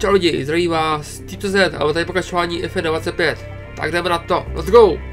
Čau lidi, zdraví vás Týto Z, ale tady pokračování F25. Tak jdeme na to, let's go!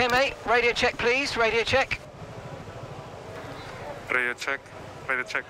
Okay, mate. Radio check, please. Radio check. Radio check. Radio check.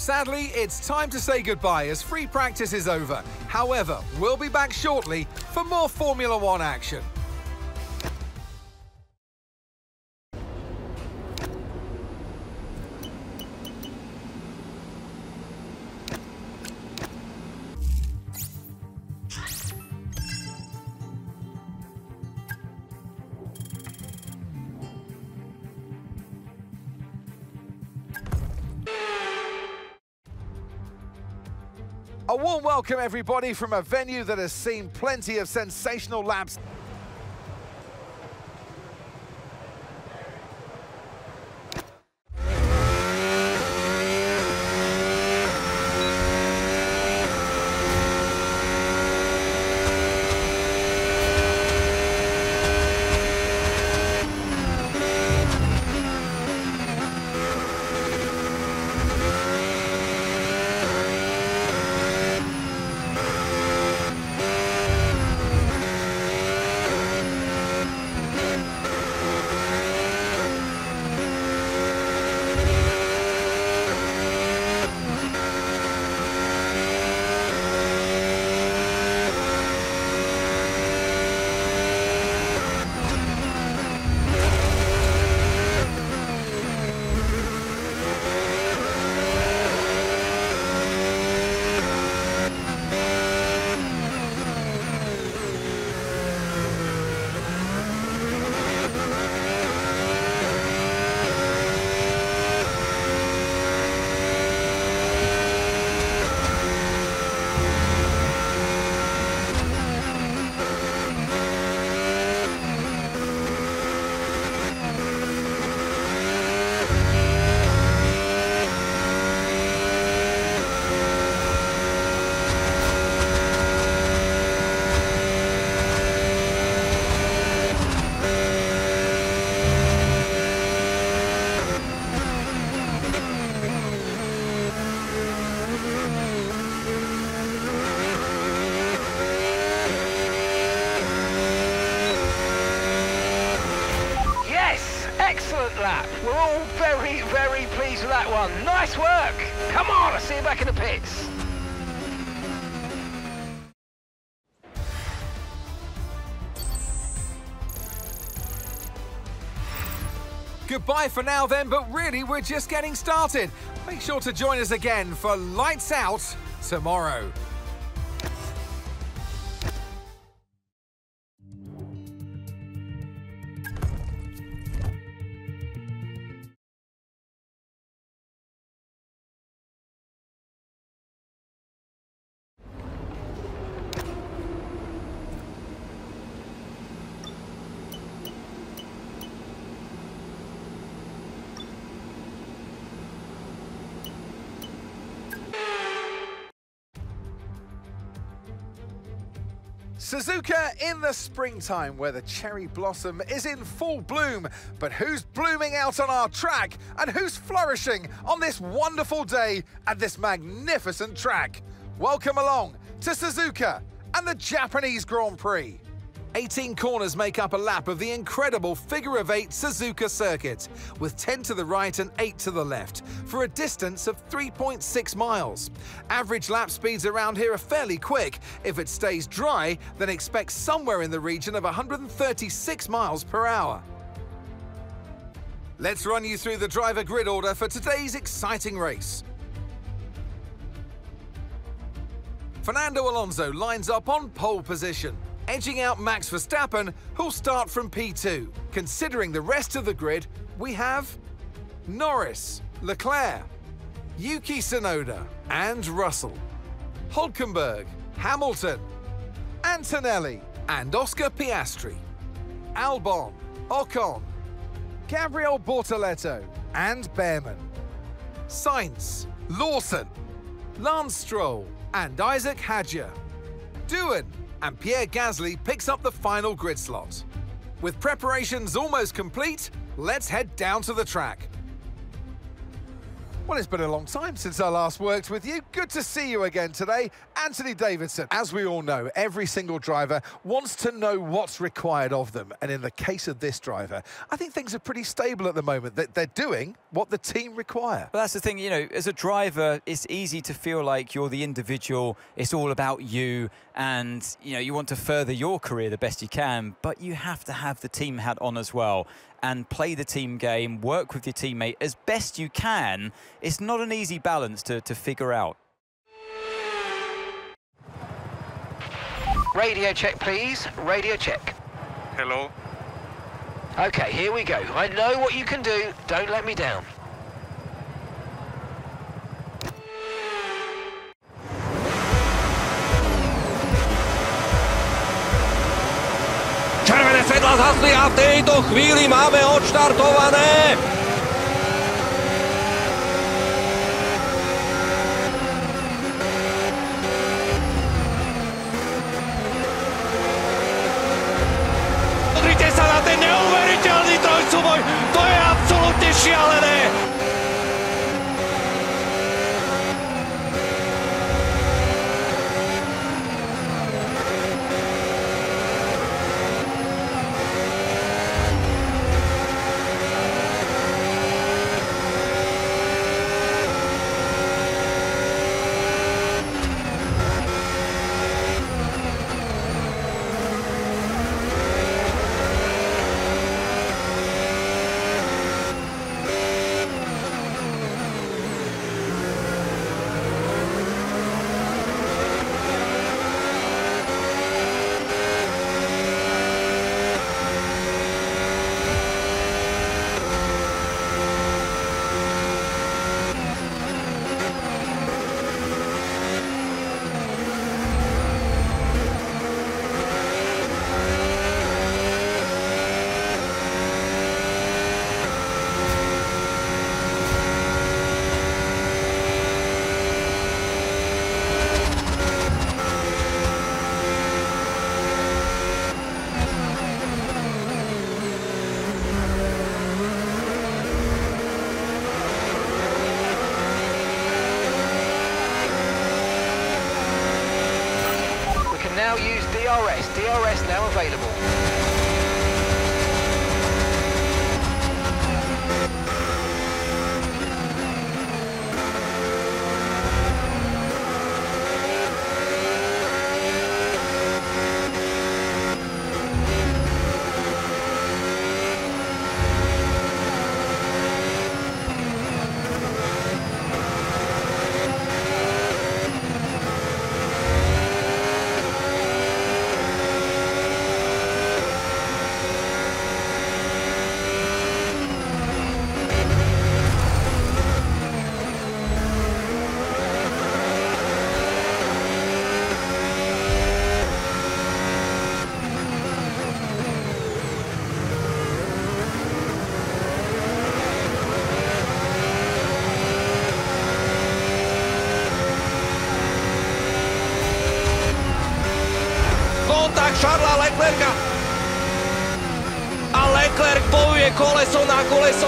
Sadly, it's time to say goodbye as free practice is over. However, we'll be back shortly for more Formula One action. A warm welcome, everybody, from a venue that has seen plenty of sensational laps. We're all very, very pleased with that one. Nice work. Come on, I'll see you back in the pits. Goodbye for now then, but really we're just getting started. Make sure to join us again for Lights Out tomorrow. Suzuka in the springtime where the cherry blossom is in full bloom. But who's blooming out on our track and who's flourishing on this wonderful day at this magnificent track? Welcome along to Suzuka and the Japanese Grand Prix. 18 corners make up a lap of the incredible figure-of-8 Suzuka circuit, with 10 to the right and 8 to the left, for a distance of 3.6 miles. Average lap speeds around here are fairly quick. If it stays dry, then expect somewhere in the region of 136 miles per hour. Let's run you through the driver grid order for today's exciting race. Fernando Alonso lines up on pole position, edging out Max Verstappen, who'll start from P2. Considering the rest of the grid, we have Norris, Leclerc, Yuki Tsunoda and Russell, Hülkenberg, Hamilton, Antonelli and Oscar Piastri, Albon, Ocon, Gabriel Bortoleto and Behrman, Sainz, Lawson, Lance Stroll and Isaac Hadjar, Doohan, and Pierre Gasly picks up the final grid slot. With preparations almost complete, let's head down to the track. Well, it's been a long time since I last worked with you. Good to see you again today. Anthony Davidson. As we all know, every single driver wants to know what's required of them. And in the case of this driver, I think things are pretty stable at the moment. They're doing what the team require. Well, that's the thing, you know, as a driver, it's easy to feel like you're the individual. It's all about you. And, you know, you want to further your career the best you can. But you have to have the team hat on as well and play the team game, work with your teammate as best you can. It's not an easy balance to figure out. Radio check, please. Radio check. Hello. Okay, here we go. I know what you can do. Don't let me down. Červené svetla zhasli a v tejto chvíli máme odštartované. Pozrite sa na ten neuveriteľný trojsúboj. To je absolútne šialené. Now use DRS. DRS now available. Charlesa Leclerca. A Leclerc bojuje koleso na koleso.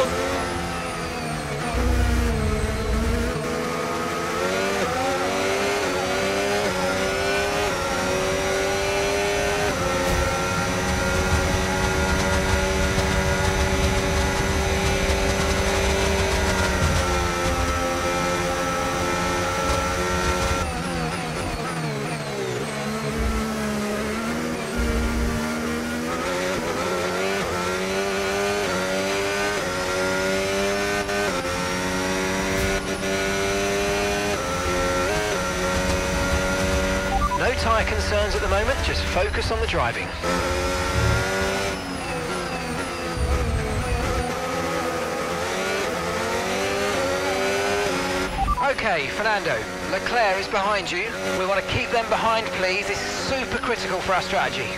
No tyre concerns at the moment, just focus on the driving. Okay, Fernando, Leclerc is behind you. We want to keep them behind, please. This is super critical for our strategy.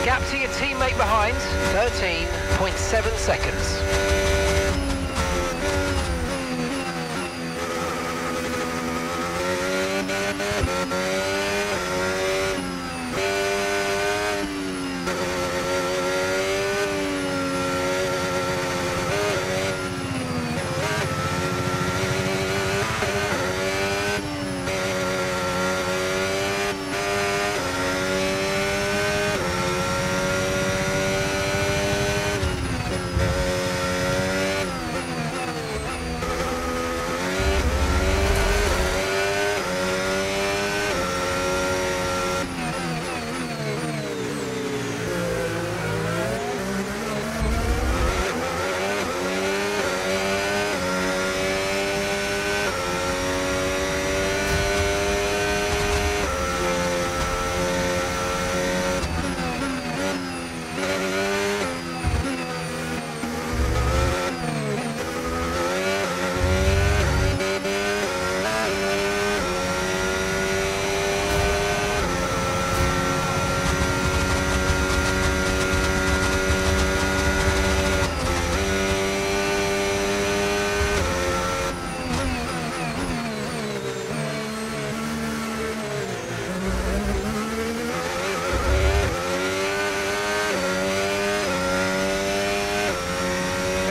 Gap to your teammate behind, 13.7 seconds.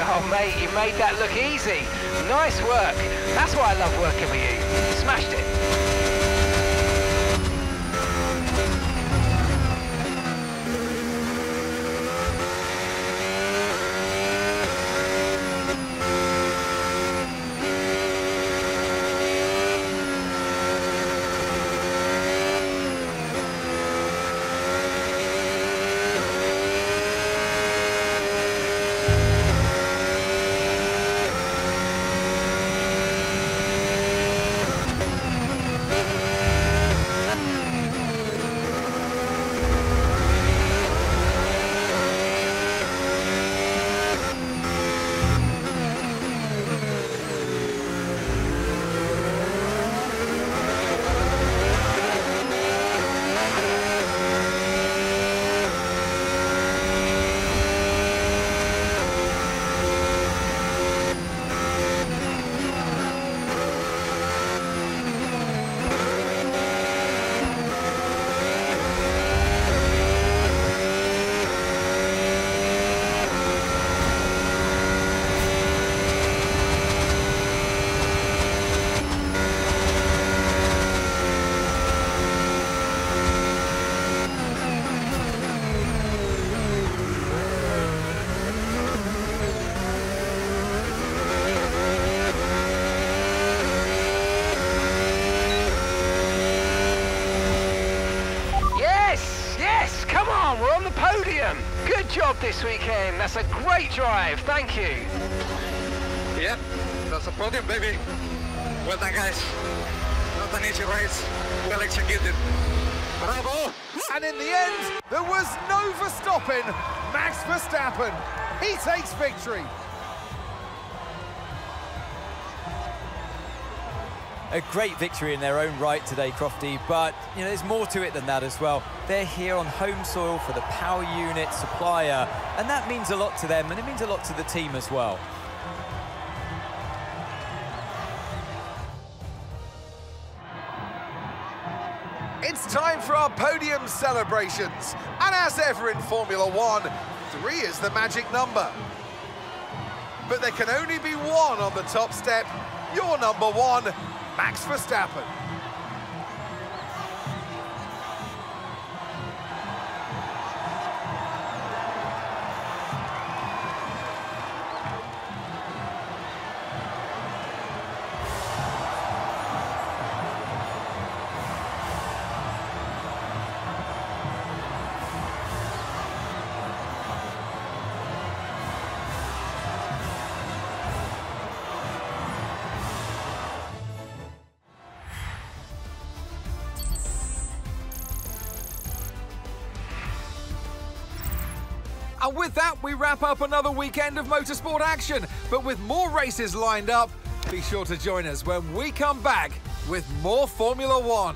Oh mate, you made that look easy. Nice work. That's why I love working with you. Smashed it. job this weekend. That's a great drive. Thank you. Yep, that's a podium, baby. Well done, guys. Not an easy race. Well executed. Bravo! And in the end, there was no Verstappen. Max Verstappen, he takes victory. A great victory in their own right today, Crofty, but you know there's more to it than that as well. They're here on home soil for the power unit supplier, and that means a lot to them, and it means a lot to the team as well. It's time for our podium celebrations. And as ever in Formula One, 3 is the magic number. But there can only be one on the top step. Your number 1, Max Verstappen. And with that, we wrap up another weekend of motorsport action. But with more races lined up, be sure to join us when we come back with more Formula One.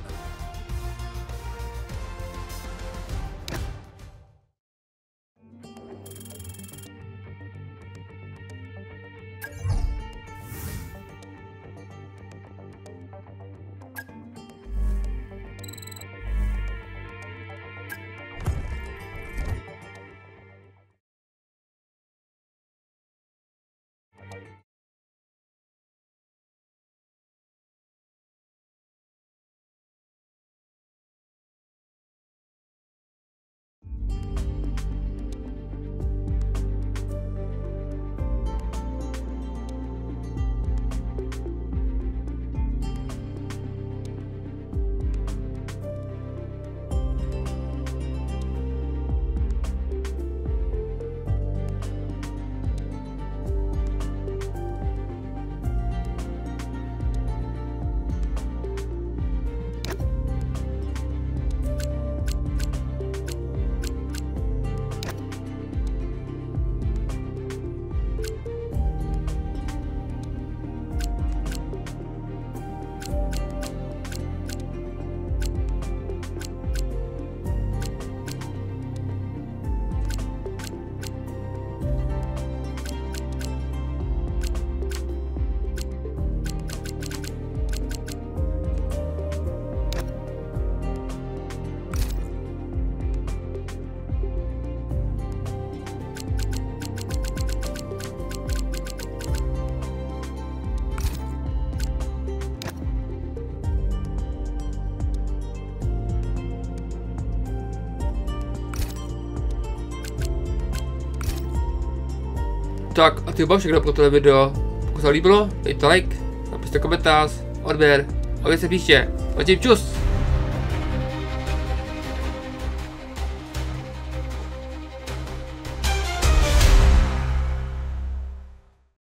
Tak a to bylo všechno pro tohle video. Pokud se vám líbilo, dejte like, napište komentář, odběr a uvidíme se příště. Zatím čus!